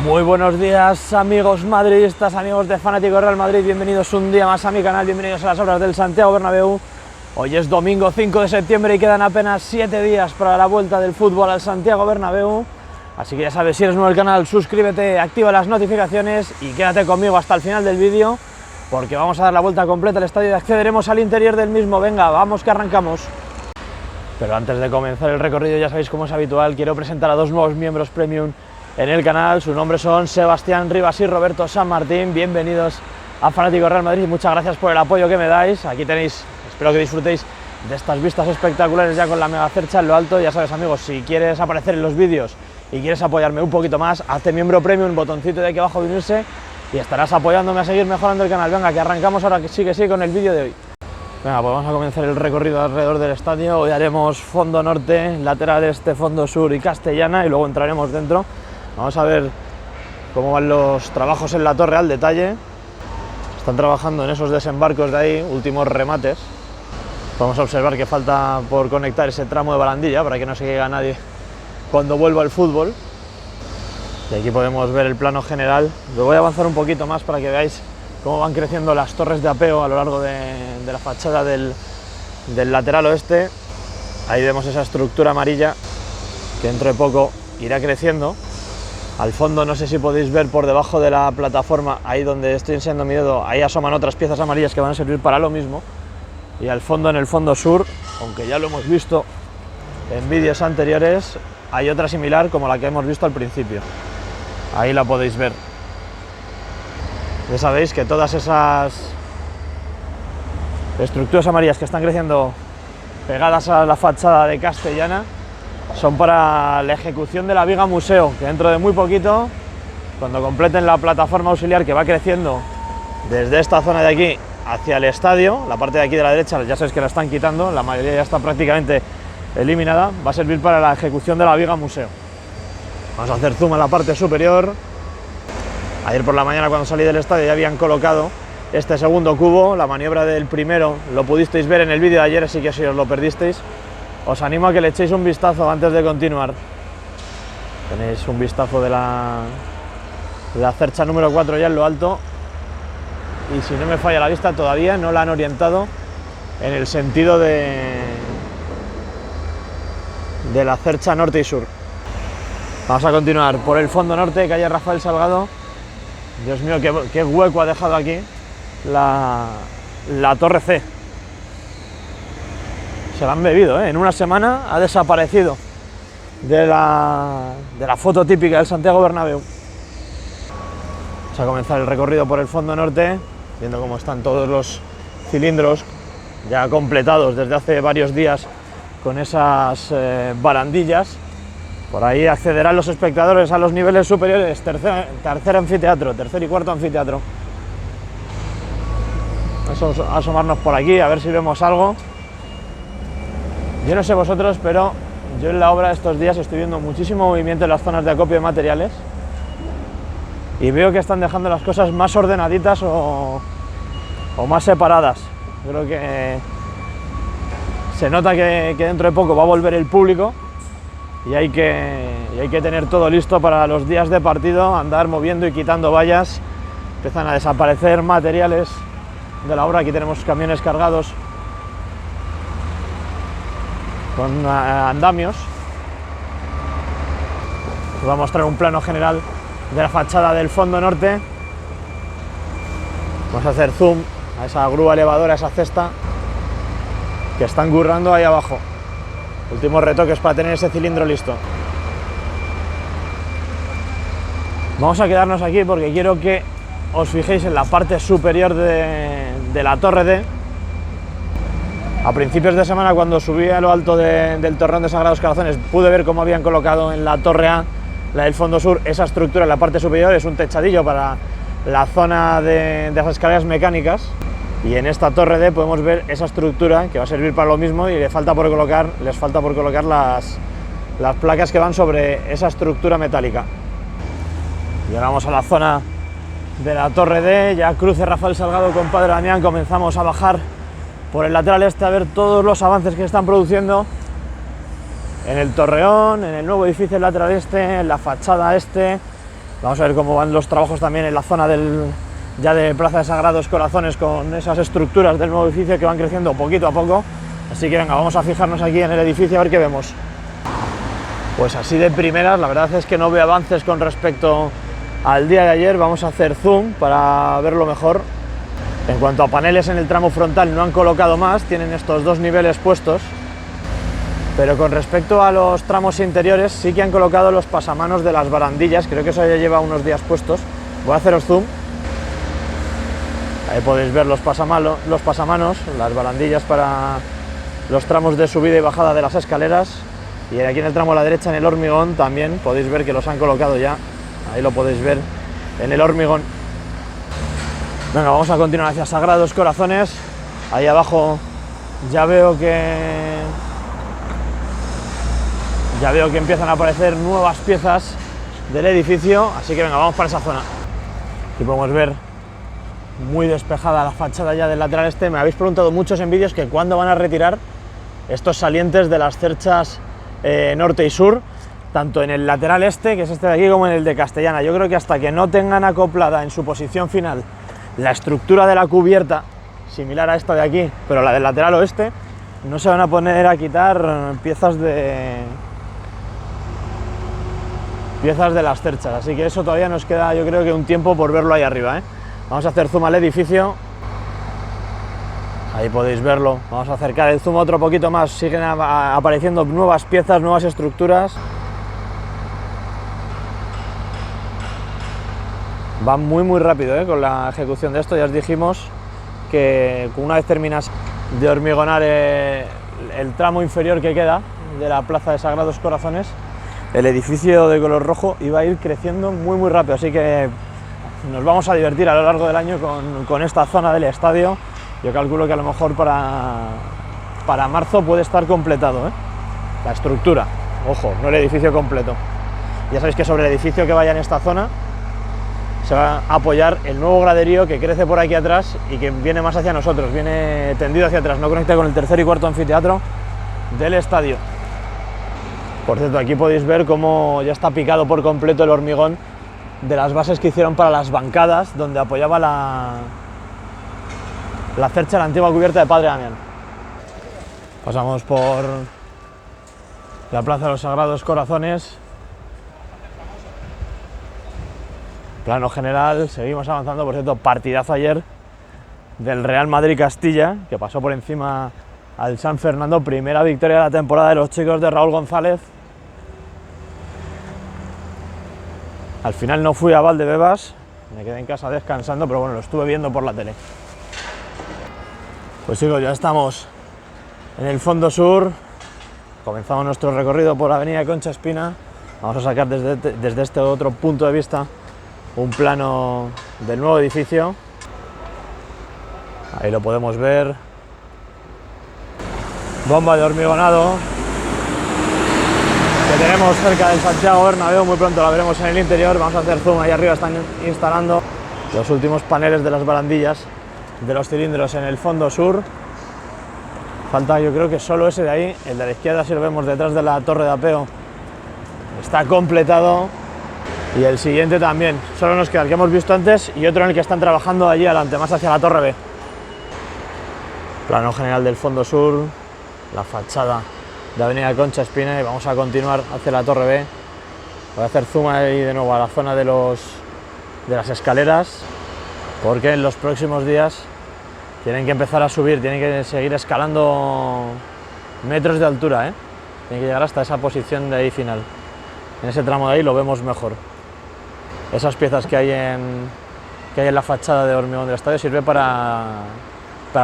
Muy buenos días, amigos madridistas, amigos de Fanático Real Madrid, bienvenidos un día más a mi canal, bienvenidos a las obras del Santiago Bernabéu. Hoy es domingo 5 de septiembre y quedan apenas 7 días para la vuelta del fútbol al Santiago Bernabéu. Así que ya sabes, si eres nuevo al canal, suscríbete, activa las notificaciones y quédate conmigo hasta el final del vídeo, porque vamos a dar la vuelta completa al estadio y accederemos al interior del mismo. Venga, vamos que arrancamos. Pero antes de comenzar el recorrido, ya sabéis, como es habitual, quiero presentar a dos nuevos miembros premium en el canal. Sus nombres son Sebastián Rivas y Roberto San Martín. Bienvenidos a Fanático Real Madrid y muchas gracias por el apoyo que me dais. Aquí tenéis, espero que disfrutéis de estas vistas espectaculares ya con la mega cercha en lo alto. Ya sabes, amigos, si quieres aparecer en los vídeos y quieres apoyarme un poquito más, hazte miembro premium, botoncito de aquí abajo de unirse y estarás apoyándome a seguir mejorando el canal. Venga, que arrancamos ahora que sí con el vídeo de hoy. Venga, pues vamos a comenzar el recorrido alrededor del estadio. Hoy haremos fondo norte, lateral este, fondo sur y Castellana, y luego entraremos dentro. Vamos a ver cómo van los trabajos en la torre al detalle. Están trabajando en esos desembarcos de ahí, últimos remates. Vamos a observar que falta por conectar ese tramo de barandilla para que no se caiga nadie cuando vuelva el fútbol. Y aquí podemos ver el plano general. Lo voy a avanzar un poquito más para que veáis cómo van creciendo las torres de apeo a lo largo de la fachada del lateral oeste. Ahí vemos esa estructura amarilla que dentro de poco irá creciendo. Al fondo, no sé si podéis ver por debajo de la plataforma, ahí donde estoy enseñando mi dedo, ahí asoman otras piezas amarillas que van a servir para lo mismo. Y al fondo, en el fondo sur, aunque ya lo hemos visto en vídeos anteriores, hay otra similar como la que hemos visto al principio. Ahí la podéis ver. Ya sabéis que todas esas estructuras amarillas que están creciendo pegadas a la fachada de Castellana son para la ejecución de la viga museo, que dentro de muy poquito, cuando completen la plataforma auxiliar que va creciendo desde esta zona de aquí hacia el estadio, la parte de aquí de la derecha ya sabéis que la están quitando, la mayoría ya está prácticamente eliminada, va a servir para la ejecución de la viga museo. Vamos a hacer zoom a la parte superior. Ayer por la mañana, cuando salí del estadio, ya habían colocado este segundo cubo. La maniobra del primero lo pudisteis ver en el vídeo de ayer, así que si os lo perdisteis, os animo a que le echéis un vistazo antes de continuar. Tenéis un vistazo de la cercha número 4 ya en lo alto, y si no me falla la vista, todavía no la han orientado en el sentido de la cercha norte y sur. Vamos a continuar por el fondo norte, calle Rafael Salgado. Dios mío, qué hueco ha dejado aquí la torre C. Se la han bebido, ¿eh? En una semana ha desaparecido de la foto típica del Santiago Bernabéu. Vamos a comenzar el recorrido por el fondo norte, viendo cómo están todos los cilindros ya completados desde hace varios días con esas barandillas. Por ahí accederán los espectadores a los niveles superiores, tercer anfiteatro, tercer y cuarto anfiteatro. Vamos a asomarnos por aquí a ver si vemos algo. Yo no sé vosotros, pero yo en la obra estos días estoy viendo muchísimo movimiento en las zonas de acopio de materiales y veo que están dejando las cosas más ordenaditas o más separadas. Creo que se nota que dentro de poco va a volver el público y hay que tener todo listo para los días de partido, andar moviendo y quitando vallas. Empiezan a desaparecer materiales de la obra. Aquí tenemos camiones cargados con andamios. Os voy a mostrar un plano general de la fachada del fondo norte. Vamos a hacer zoom a esa grúa elevadora, a esa cesta que están currando ahí abajo. Últimos retoques para tener ese cilindro listo. Vamos a quedarnos aquí porque quiero que os fijéis en la parte superior de la torre D. A principios de semana, cuando subí a lo alto del torreón de Sagrados Corazones, pude ver cómo habían colocado en la torre A, la del fondo sur, esa estructura en la parte superior. Es un techadillo para la zona de las escaleras mecánicas, y en esta torre D podemos ver esa estructura que va a servir para lo mismo, y les falta por colocar las placas que van sobre esa estructura metálica. Llegamos a la zona de la torre D, ya cruce Rafael Salgado con Padre Damián. Comenzamos a bajar por el lateral este a ver todos los avances que están produciendo en el torreón, en el nuevo edificio lateral este, en la fachada este, Vamos a ver cómo van los trabajos también en la zona ya de Plaza de Sagrados Corazones, con esas estructuras del nuevo edificio que van creciendo poquito a poco. Así que venga, vamos a fijarnos aquí en el edificio a ver qué vemos. Pues así de primeras, la verdad es que no veo avances con respecto al día de ayer. Vamos a hacer zoom para verlo mejor. En cuanto a paneles en el tramo frontal, no han colocado más, tienen estos dos niveles puestos. Pero con respecto a los tramos interiores, sí que han colocado los pasamanos de las barandillas. Creo que eso ya lleva unos días puestos. Voy a haceros zoom. Ahí podéis ver los pasamanos, las barandillas para los tramos de subida y bajada de las escaleras. Y aquí en el tramo a la derecha, en el hormigón, también podéis ver que los han colocado ya. Ahí lo podéis ver en el hormigón. Venga, vamos a continuar hacia Sagrados Corazones. Ahí abajo ya veo que empiezan a aparecer nuevas piezas del edificio, así que venga, vamos para esa zona. Aquí podemos ver muy despejada la fachada ya del lateral este. Me habéis preguntado muchos en vídeos que cuándo van a retirar estos salientes de las cerchas norte y sur, tanto en el lateral este, que es este de aquí, como en el de Castellana. Yo creo que hasta que no tengan acoplada en su posición final la estructura de la cubierta, similar a esta de aquí, pero la del lateral oeste, no se van a poner a quitar piezas de las cerchas, así que eso todavía nos queda, yo creo que un tiempo por verlo ahí arriba, ¿eh? Vamos a hacer zoom al edificio. Ahí podéis verlo. Vamos a acercar el zoom otro poquito más. Siguen apareciendo nuevas piezas, nuevas estructuras. Van muy rápido, con la ejecución de esto. Ya os dijimos que una vez terminas de hormigonar el tramo inferior que queda de la Plaza de Sagrados Corazones, el edificio de color rojo iba a ir creciendo muy rápido. Así que nos vamos a divertir a lo largo del año con esta zona del estadio. Yo calculo que a lo mejor para marzo puede estar completado, la estructura, ojo, no el edificio completo. Ya sabéis que sobre el edificio que vaya en esta zona se va a apoyar el nuevo graderío que crece por aquí atrás y que viene más hacia nosotros, viene tendido hacia atrás, no conecta con el tercer y cuarto anfiteatro del estadio. Por cierto, aquí podéis ver cómo ya está picado por completo el hormigón de las bases que hicieron para las bancadas donde apoyaba la cercha, la antigua cubierta de Padre Damián. Pasamos por la Plaza de los Sagrados Corazones. Plano general, seguimos avanzando. Por cierto, partidazo ayer del Real Madrid-Castilla, que pasó por encima al San Fernando. Primera victoria de la temporada de los chicos de Raúl González. Al final no fui a Valdebebas, me quedé en casa descansando, pero bueno, lo estuve viendo por la tele. Pues chicos, ya estamos en el fondo sur. Comenzamos nuestro recorrido por la avenida Concha Espina. Vamos a sacar desde este otro punto de vista un plano del nuevo edificio. Ahí lo podemos ver. Bomba de hormigonado que tenemos cerca del Santiago Bernabéu. Muy pronto la veremos en el interior. Vamos a hacer zoom. Ahí arriba están instalando los últimos paneles de las barandillas de los cilindros en el fondo sur. Falta, yo creo que solo ese de ahí. El de la izquierda, si lo vemos detrás de la torre de apeo, está completado. Y el siguiente también. Solo nos queda el que hemos visto antes y otro en el que están trabajando allí adelante, más hacia la torre B. Plano general del fondo sur, la fachada de avenida Concha Espina, y vamos a continuar hacia la torre B. Voy a hacer zoom ahí de nuevo a la zona de las escaleras, porque en los próximos días tienen que empezar a subir, tienen que seguir escalando metros de altura, tienen que llegar hasta esa posición de ahí final. En ese tramo de ahí lo vemos mejor. Esas piezas que hay en la fachada de hormigón del estadio sirve para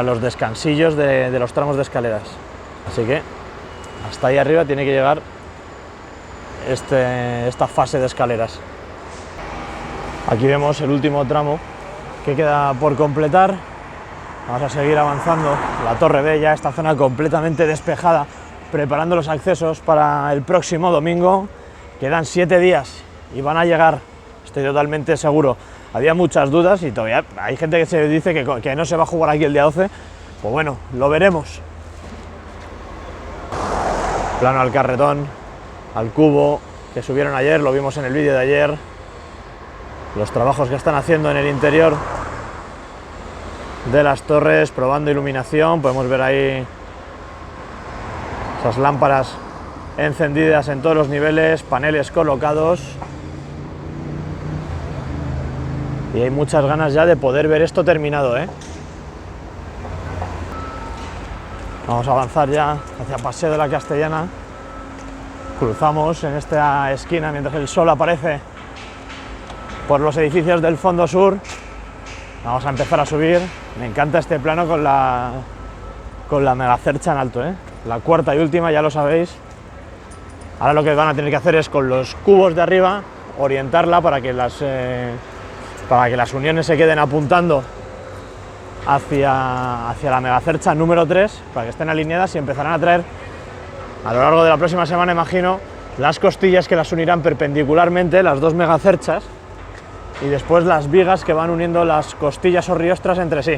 los descansillos de los tramos de escaleras. Así que hasta ahí arriba tiene que llegar esta fase de escaleras. Aquí vemos el último tramo que queda por completar. Vamos a seguir avanzando. La torre B, ya esta zona completamente despejada, preparando los accesos para el próximo domingo. Quedan 7 días y van a llegar, estoy totalmente seguro. Había muchas dudas y todavía hay gente que se dice que no se va a jugar aquí el día 12. Pues bueno, lo veremos. Plano al carretón, al cubo que subieron ayer, lo vimos en el vídeo de ayer. los trabajos que están haciendo en el interior de las torres, probando iluminación. Podemos ver ahí esas lámparas encendidas en todos los niveles, paneles colocados, y hay muchas ganas ya de poder ver esto terminado, ¿eh? Vamos a avanzar ya hacia Paseo de la Castellana. Cruzamos en esta esquina mientras el sol aparece por los edificios del fondo sur. Vamos a empezar a subir. Me encanta este plano con la megacercha en alto, ¿eh? La cuarta y última, ya lo sabéis. Ahora lo que van a tener que hacer es con los cubos de arriba orientarla para que las uniones se queden apuntando hacia la megacercha número 3, para que estén alineadas, y empezarán a traer a lo largo de la próxima semana, imagino, las costillas que las unirán perpendicularmente, las dos megacerchas, y después las vigas que van uniendo las costillas o riostras entre sí.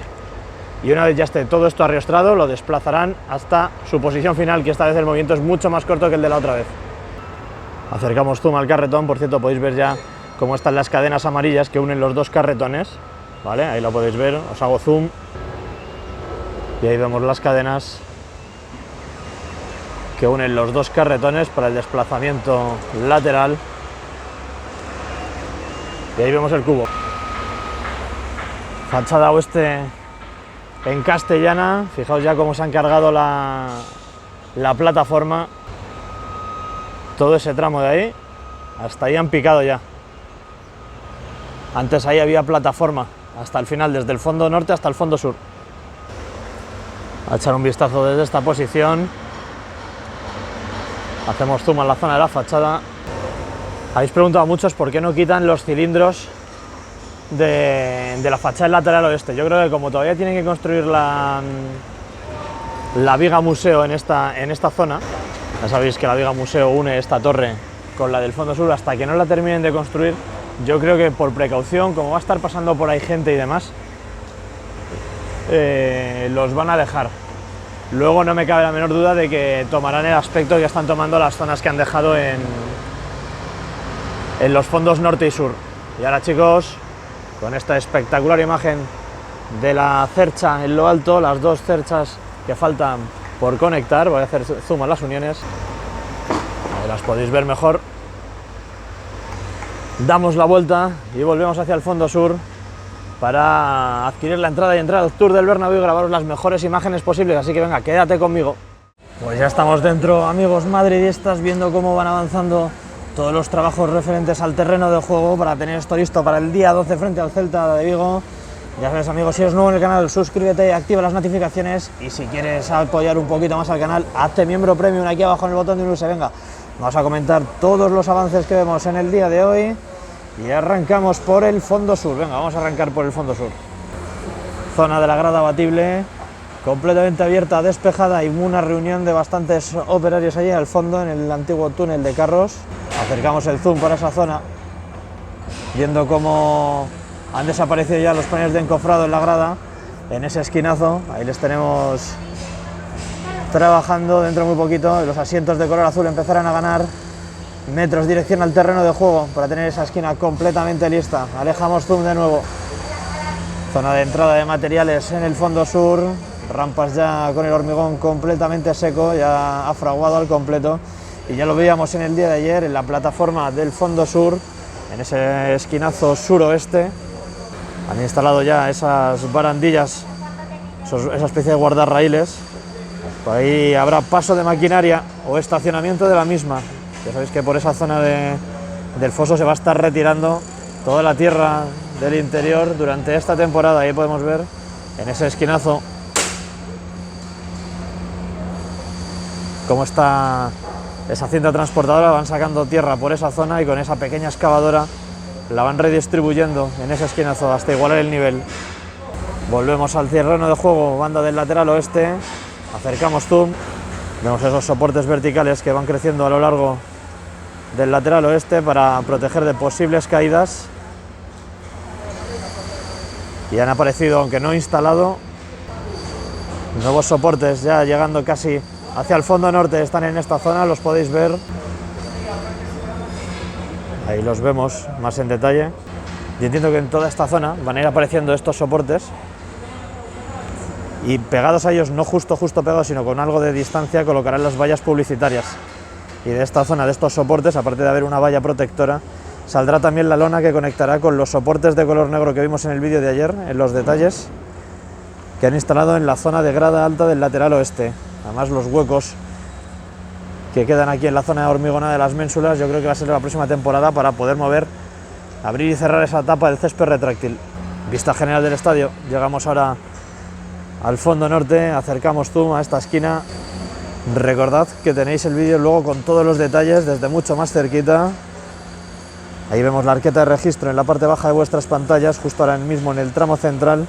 Y una vez ya esté todo esto arriostrado, lo desplazarán hasta su posición final, que esta vez el movimiento es mucho más corto que el de la otra vez. Acercamos zoom al carretón. Por cierto, podéis ver ya cómo están las cadenas amarillas que unen los dos carretones, ¿vale? Ahí lo podéis ver, os hago zoom y ahí vemos las cadenas que unen los dos carretones para el desplazamiento lateral, y ahí vemos el cubo. Fachada oeste en Castellana. Fijaos ya cómo se han cargado la plataforma, todo ese tramo de ahí, hasta ahí han picado ya. Antes ahí había plataforma hasta el final, desde el fondo norte hasta el fondo sur. A echar un vistazo desde esta posición. Hacemos zoom a la zona de la fachada. Habéis preguntado a muchos por qué no quitan los cilindros de la fachada lateral oeste. Yo creo que como todavía tienen que construir la viga museo en esta zona, ya sabéis que la viga museo une esta torre con la del fondo sur, hasta que no la terminen de construir, yo creo que por precaución, como va a estar pasando por ahí gente y demás, los van a dejar. Luego no me cabe la menor duda de que tomarán el aspecto que están tomando las zonas que han dejado en los fondos norte y sur. Y ahora, chicos, con esta espectacular imagen de la cercha en lo alto, las dos cerchas que faltan por conectar, voy a hacer zoom a las uniones, ahí las podéis ver mejor. Damos la vuelta y volvemos hacia el fondo sur para adquirir la entrada y entrar al Tour del Bernabéu y grabaros las mejores imágenes posibles, así que venga, quédate conmigo. Pues ya estamos dentro, amigos madridistas, viendo cómo van avanzando todos los trabajos referentes al terreno de juego para tener esto listo para el día 12 frente al Celta de Vigo. Ya sabes, amigos, si eres nuevo en el canal, suscríbete y activa las notificaciones, y si quieres apoyar un poquito más al canal, hazte miembro premium aquí abajo en el botón de unirse. Venga, vamos a comentar todos los avances que vemos en el día de hoy y arrancamos por el fondo sur. Venga, vamos a arrancar por el fondo sur. Zona de la grada abatible, completamente abierta, despejada, y una reunión de bastantes operarios allí al fondo en el antiguo túnel de carros. Acercamos el zoom para esa zona, viendo cómo han desaparecido ya los paneles de encofrado en la grada, en ese esquinazo. Ahí les tenemos trabajando. Dentro de muy poquito los asientos de color azul empezarán a ganar metros dirección al terreno de juego para tener esa esquina completamente lista. Alejamos zoom de nuevo. Zona de entrada de materiales en el fondo sur, rampas ya con el hormigón completamente seco, ya ha fraguado al completo, y ya lo veíamos en el día de ayer en la plataforma del fondo sur, en ese esquinazo suroeste. Han instalado ya esas barandillas, esa especie de guardarraíles. Por ahí habrá paso de maquinaria o estacionamiento de la misma. Ya sabéis que por esa zona del foso se va a estar retirando toda la tierra del interior durante esta temporada. Ahí podemos ver en ese esquinazo cómo está esa cinta transportadora. Van sacando tierra por esa zona y con esa pequeña excavadora la van redistribuyendo en ese esquinazo hasta igualar el nivel. Volvemos al terreno de juego, banda del lateral oeste. Acercamos zoom, vemos esos soportes verticales que van creciendo a lo largo del lateral oeste para proteger de posibles caídas, y han aparecido, aunque no instalado, nuevos soportes ya llegando casi hacia el fondo norte. Están en esta zona, los podéis ver, ahí los vemos más en detalle. Y entiendo que en toda esta zona van a ir apareciendo estos soportes y pegados a ellos, no justo pegados, sino con algo de distancia, colocarán las vallas publicitarias. Y de esta zona, de estos soportes, aparte de haber una valla protectora, saldrá también la lona que conectará con los soportes de color negro que vimos en el vídeo de ayer, en los detalles, que han instalado en la zona de grada alta del lateral oeste. Además, los huecos que quedan aquí en la zona hormigonada de las ménsulas, yo creo que va a ser la próxima temporada para poder mover, abrir y cerrar esa tapa del césped retráctil. Vista general del estadio. Llegamos ahora al fondo norte, acercamos zoom a esta esquina. Recordad que tenéis el vídeo luego con todos los detalles desde mucho más cerquita. Ahí vemos la arqueta de registro en la parte baja de vuestras pantallas, justo ahora mismo en el tramo central.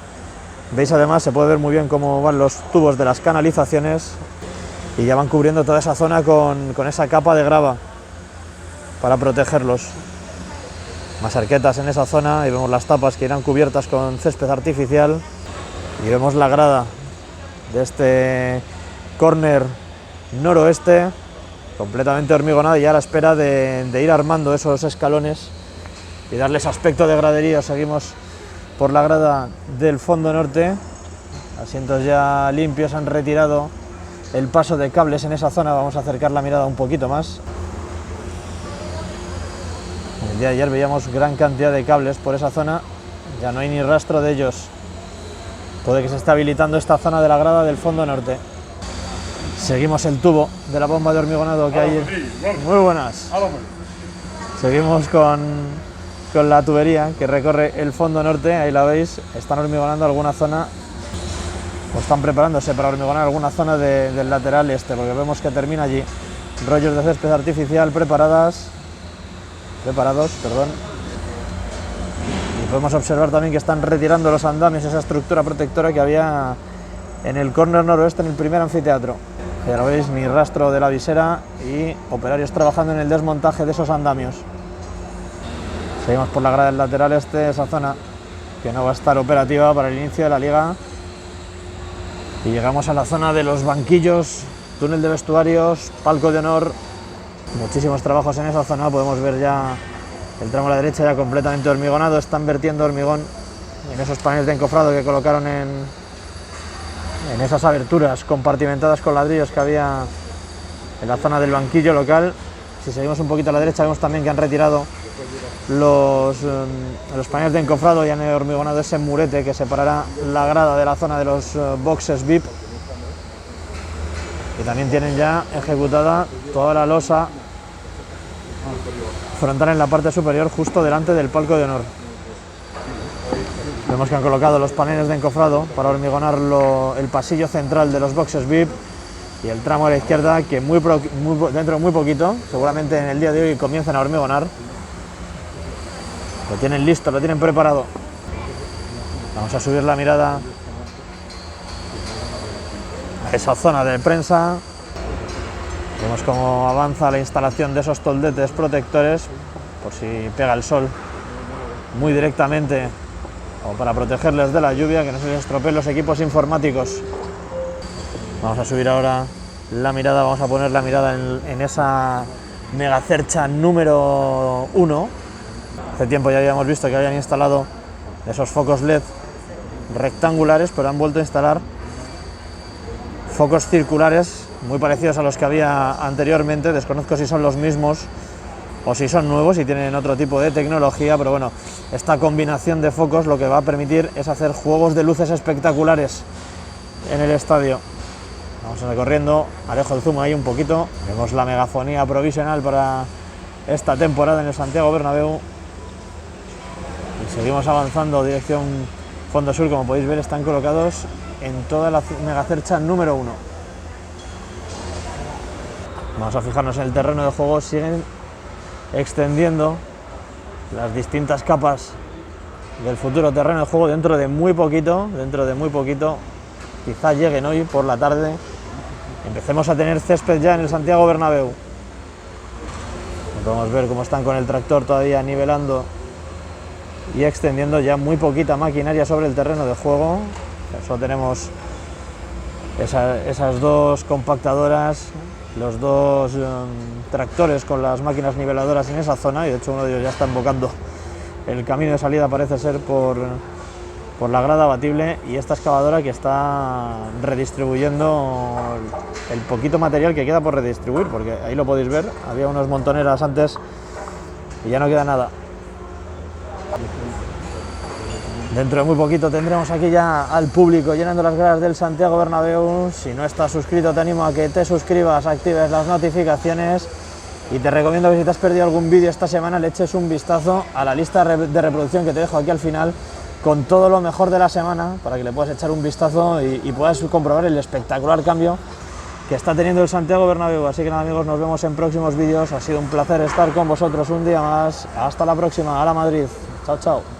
Veis además, se puede ver muy bien cómo van los tubos de las canalizaciones y ya van cubriendo toda esa zona con esa capa de grava para protegerlos. Más arquetas en esa zona y vemos las tapas que irán cubiertas con césped artificial y vemos la grada de este córner noroeste completamente hormigonada y a la espera de ir armando esos escalones y darles aspecto de gradería. Seguimos por la grada del fondo norte, asientos ya limpios, han retirado el paso de cables en esa zona. Vamos a acercar la mirada un poquito más. El día de ayer veíamos gran cantidad de cables por esa zona, ya no hay ni rastro de ellos. Puede que se esté habilitando esta zona de la grada del fondo norte. Seguimos el tubo de la bomba de hormigonado que hay. Muy buenas. Seguimos con la tubería que recorre el fondo norte, ahí la veis. Están hormigonando alguna zona, o están preparándose para hormigonar alguna zona del lateral este, porque vemos que termina allí. Rollos de césped artificial preparados, perdón. Y podemos observar también que están retirando los andamios, esa estructura protectora que había en el córner noroeste, en el primer anfiteatro. Ya lo veis, ni rastro de la visera y operarios trabajando en el desmontaje de esos andamios. Seguimos por la grada del lateral este, esa zona que no va a estar operativa para el inicio de la liga. Y llegamos a la zona de los banquillos, túnel de vestuarios, palco de honor. Muchísimos trabajos en esa zona, podemos ver ya el tramo a la derecha ya completamente hormigonado. Están vertiendo hormigón en esos paneles de encofrado que colocaron en esas aberturas compartimentadas con ladrillos que había en la zona del banquillo local. Si seguimos un poquito a la derecha vemos también que han retirado los paneles de encofrado y han hormigonado ese murete que separará la grada de la zona de los boxes VIP. Y también tienen ya ejecutada toda la losa frontal en la parte superior, justo delante del palco de honor. Vemos que han colocado los paneles de encofrado para hormigonar el pasillo central de los boxes VIP y el tramo a la izquierda, que dentro de muy poquito, seguramente en el día de hoy, comiencen a hormigonar. Lo tienen listo, lo tienen preparado. Vamos a subir la mirada a esa zona de prensa. Vemos cómo avanza la instalación de esos toldetes protectores, por si pega el sol muy directamente, o para protegerles de la lluvia, que no se les estropeen los equipos informáticos. Vamos a subir ahora la mirada, vamos a poner la mirada en esa megacercha número 1. Hace tiempo ya habíamos visto que habían instalado esos focos LED rectangulares, pero han vuelto a instalar focos circulares muy parecidos a los que había anteriormente. Desconozco si son los mismos o si son nuevos y tienen otro tipo de tecnología, pero bueno, esta combinación de focos lo que va a permitir es hacer juegos de luces espectaculares en el estadio. Vamos recorriendo, alejo el zoom ahí un poquito, vemos la megafonía provisional para esta temporada en el Santiago Bernabéu y seguimos avanzando dirección fondo sur. Como podéis ver, están colocados en toda la megacercha número 1. Vamos a fijarnos en el terreno de juego, siguen extendiendo las distintas capas del futuro terreno de juego. Dentro de muy poquito, quizá lleguen hoy por la tarde, empecemos a tener césped ya en el Santiago Bernabéu. Podemos ver cómo están con el tractor todavía nivelando y extendiendo ya muy poquita maquinaria sobre el terreno de juego. Solo tenemos esas dos compactadoras, los dos tractores con las máquinas niveladoras en esa zona, y de hecho uno de ellos ya está embocando El camino de salida parece ser por la grada abatible y esta excavadora que está redistribuyendo el poquito material que queda por redistribuir, porque ahí lo podéis ver, había unas montoneras antes y ya no queda nada. Dentro de muy poquito tendremos aquí ya al público llenando las gradas del Santiago Bernabéu. Si no estás suscrito te animo a que te suscribas, actives las notificaciones y te recomiendo que si te has perdido algún vídeo esta semana le eches un vistazo a la lista de reproducción que te dejo aquí al final con todo lo mejor de la semana para que le puedas echar un vistazo y puedas comprobar el espectacular cambio que está teniendo el Santiago Bernabéu. Así que nada amigos, nos vemos en próximos vídeos. Ha sido un placer estar con vosotros un día más. Hasta la próxima. ¡Hala Madrid! Chao, chao.